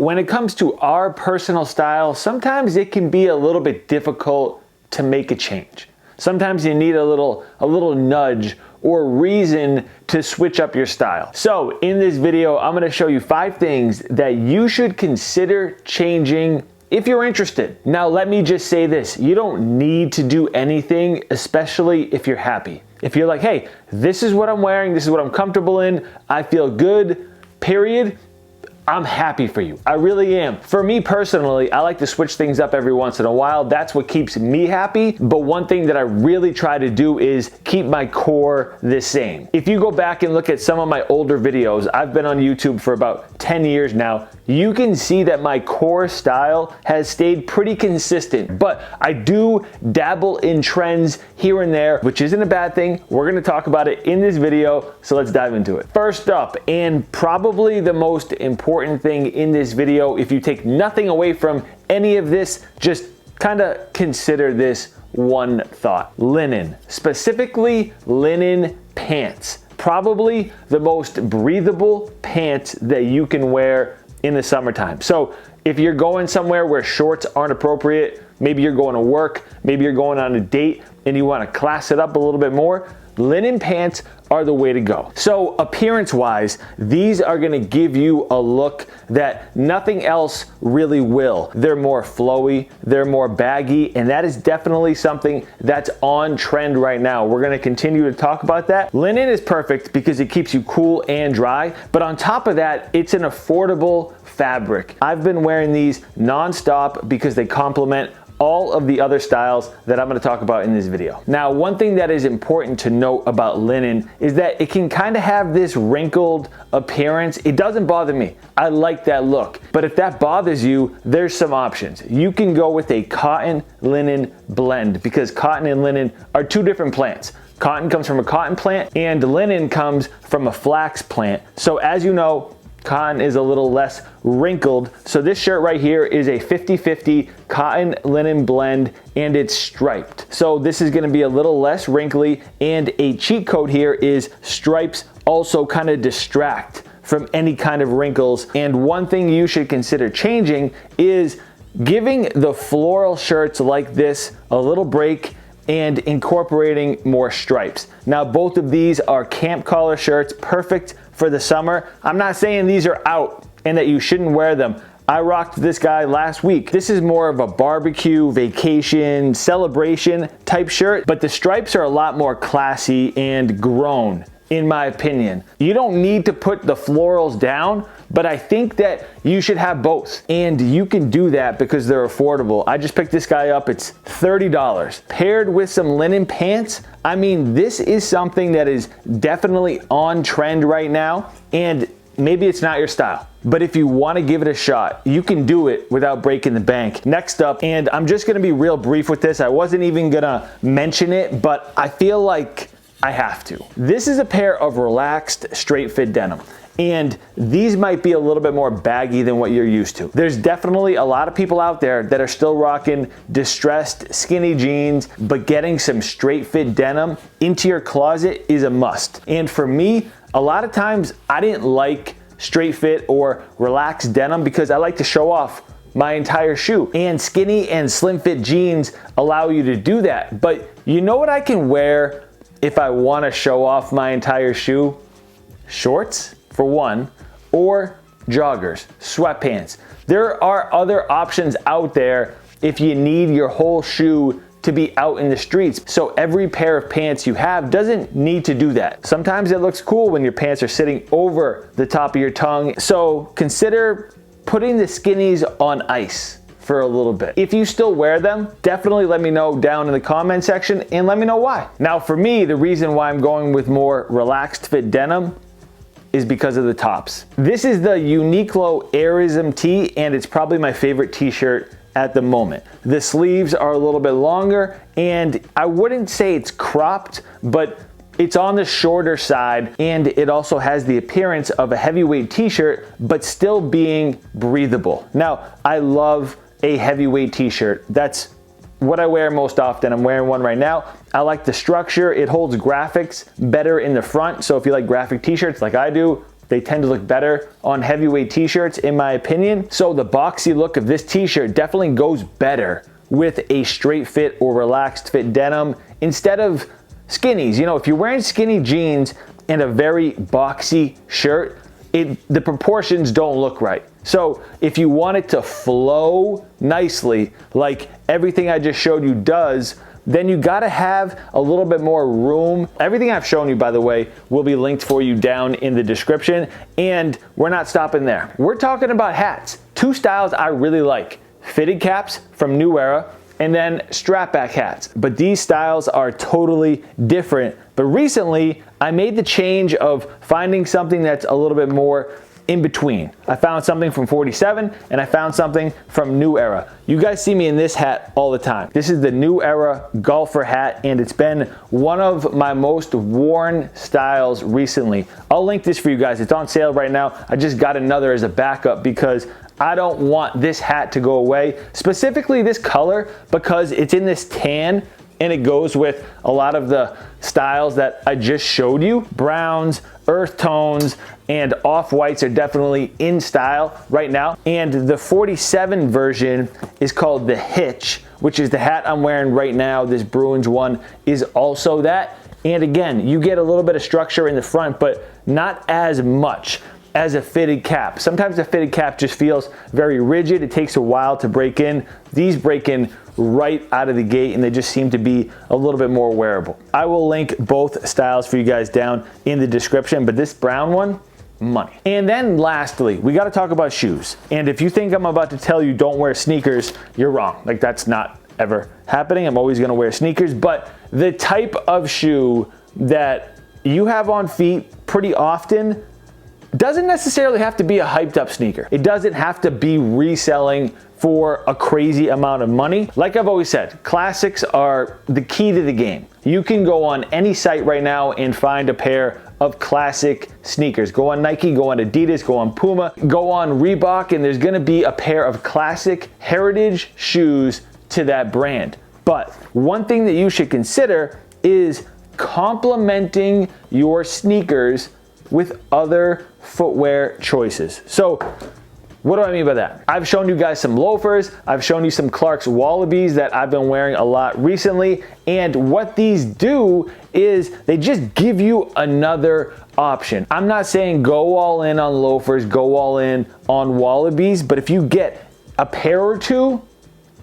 When it comes to our personal style, sometimes it can be a little bit difficult to make a change. Sometimes you need a little nudge or reason to switch up your style. So in this video, I'm gonna show you 5 things that you should consider changing if you're interested. Now, let me just say this. You don't need to do anything, especially if you're happy. If you're like, hey, this is what I'm wearing, this is what I'm comfortable in, I feel good, period, I'm happy for you. I really am. For me personally, I like to switch things up every once in a while. That's what keeps me happy. But one thing that I really try to do is keep my core the same. If you go back and look at some of my older videos, I've been on YouTube for about 10 years now, you can see that my core style has stayed pretty consistent. But I do dabble in trends here and there, which isn't a bad thing. We're gonna talk about it in this video, so let's dive into it. First up, and probably the most important thing in this video, if you take nothing away from any of this, just kind of consider this one thought. Linen, specifically linen pants. Probably the most breathable pants that you can wear in the summertime. So if you're going somewhere where shorts aren't appropriate, maybe you're going to work, maybe you're going on a date and you want to class it up a little bit more, linen pants are the way to go. So appearance-wise, these are gonna give you a look that nothing else really will. They're more flowy, they're more baggy, and that is definitely something that's on trend right now. We're gonna continue to talk about that. Linen is perfect because it keeps you cool and dry, but on top of that, it's an affordable fabric. I've been wearing these non-stop because they complement all of the other styles that I'm gonna talk about in this video. Now, one thing that is important to note about linen is that it can kind of have this wrinkled appearance. It doesn't bother me. I like that look. But if that bothers you, there's some options. You can go with a cotton linen blend because cotton and linen are 2 different plants. Cotton comes from a cotton plant and linen comes from a flax plant. So as you know, cotton is a little less wrinkled. So this shirt right here is a 50-50 cotton linen blend and it's striped. So this is gonna be a little less wrinkly, and a cheat code here is stripes also kind of distract from any kind of wrinkles. And one thing you should consider changing is giving the floral shirts like this a little break and incorporating more stripes. Now, both of these are camp collar shirts, perfect for the summer. I'm not saying these are out and that you shouldn't wear them. I rocked this guy last week. This is more of a barbecue, vacation, celebration type shirt, but the stripes are a lot more classy and grown, in my opinion. You don't need to put the florals down, but I think that you should have both. And you can do that because they're affordable. I just picked this guy up, it's $30. Paired with some linen pants, I mean, this is something that is definitely on trend right now, and maybe it's not your style. But if you want to give it a shot, you can do it without breaking the bank. Next up, and I'm just gonna be real brief with this, I wasn't even gonna mention it, but I feel like I have to. This is a pair of relaxed straight fit denim. And these might be a little bit more baggy than what you're used to. There's definitely a lot of people out there that are still rocking distressed skinny jeans, but getting some straight fit denim into your closet is a must. And for me, a lot of times I didn't like straight fit or relaxed denim because I like to show off my entire shoe. And skinny and slim fit jeans allow you to do that. But you know what I can wear if I want to show off my entire shoe? Shorts, for one, or joggers, sweatpants. There are other options out there if you need your whole shoe to be out in the streets. So every pair of pants you have doesn't need to do that. Sometimes it looks cool when your pants are sitting over the top of your tongue. So consider putting the skinnies on ice for a little bit. If you still wear them, definitely let me know down in the comment section and let me know why. Now for me, the reason why I'm going with more relaxed fit denim is because of the tops. This is the Uniqlo Airism tee, and it's probably my favorite t-shirt at the moment. The sleeves are a little bit longer, and I wouldn't say it's cropped, but it's on the shorter side, and it also has the appearance of a heavyweight t-shirt, but still being breathable. Now, I love a heavyweight t-shirt. That's what I wear most often. I'm wearing one right now. I like the structure. It holds graphics better in the front. So if you like graphic t-shirts like I do, They tend to look better on heavyweight t-shirts, in my opinion. So the boxy look of this t-shirt definitely goes better with a straight fit or relaxed fit denim instead of skinnies. You know, if you're wearing skinny jeans and a very boxy shirt, the proportions don't look right. So if you want it to flow nicely, like everything I just showed you does, then you gotta have a little bit more room. Everything I've shown you, by the way, will be linked for you down in the description. And we're not stopping there. We're talking about hats. Two styles I really like: fitted caps from New Era, and then strap back hats. But these styles are totally different. But recently, I made the change of finding something that's a little bit more in between. I found something from 47 and I found something from New Era. You guys see me in this hat all the time. This is the New Era golfer hat, and it's been one of my most worn styles recently. I'll link this for you guys. It's on sale right now. I just got another as a backup because I don't want this hat to go away, specifically this color, because it's in this tan and it goes with a lot of the styles that I just showed you. Browns, earth tones, and off-whites are definitely in style right now. And the 47 version is called the Hitch, which is the hat I'm wearing right now. This Bruins one is also that. And again, you get a little bit of structure in the front, but not as much as a fitted cap. Sometimes a fitted cap just feels very rigid. It takes a while to break in. These break in right out of the gate, and they just seem to be a little bit more wearable. I will link both styles for you guys down in the description, but this brown one, money. And then lastly, we got to talk about shoes. And if you think I'm about to tell you don't wear sneakers, you're wrong. Like, that's not ever happening. I'm always going to wear sneakers, but the type of shoe that you have on feet pretty often doesn't necessarily have to be a hyped up sneaker. It doesn't have to be reselling for a crazy amount of money. Like I've always said, classics are the key to the game. You can go on any site right now and find a pair of classic sneakers. Go on Nike, go on Adidas, go on Puma, go on Reebok, and there's gonna be a pair of classic heritage shoes to that brand. But one thing that you should consider is complementing your sneakers with other footwear choices. So what do I mean by that? I've shown you guys some loafers. I've shown you some Clark's Wallabies that I've been wearing a lot recently. And what these do is they just give you another option. I'm not saying go all in on loafers, go all in on Wallabies, but if you get a pair or two,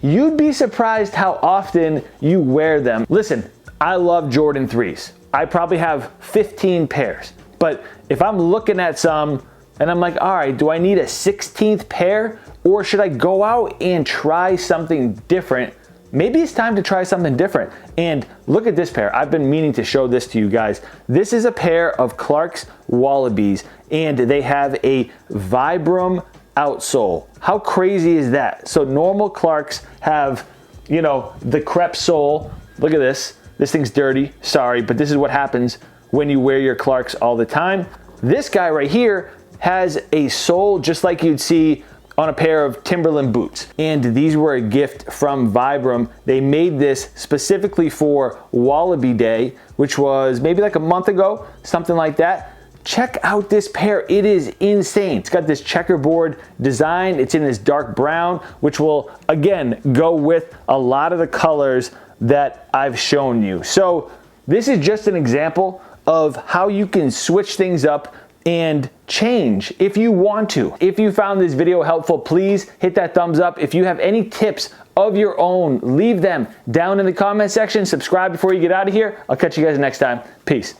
you'd be surprised how often you wear them. Listen, I love Jordan 3s. I probably have 15 pairs. But if I'm looking at some and I'm like, all right, do I need a 16th pair, or should I go out and try something different? Maybe it's time to try something different. And look at this pair. I've been meaning to show this to you guys. This is a pair of Clark's Wallabies, and they have a Vibram outsole. How crazy is that? So normal Clark's have, you know, the crepe sole. Look at this. This thing's dirty. Sorry, but this is what happens when you wear your Clarks all the time. This guy right here has a sole just like you'd see on a pair of Timberland boots. And these were a gift from Vibram. They made this specifically for Wallaby Day, which was maybe like a month ago, something like that. Check out this pair. It is insane. It's got this checkerboard design. It's in this dark brown, which will, again, go with a lot of the colors that I've shown you. So this is just an example of how you can switch things up and change if you want to. If you found this video helpful, please hit that thumbs up. If you have any tips of your own, leave them down in the comment section. Subscribe before you get out of here. I'll catch you guys next time. Peace.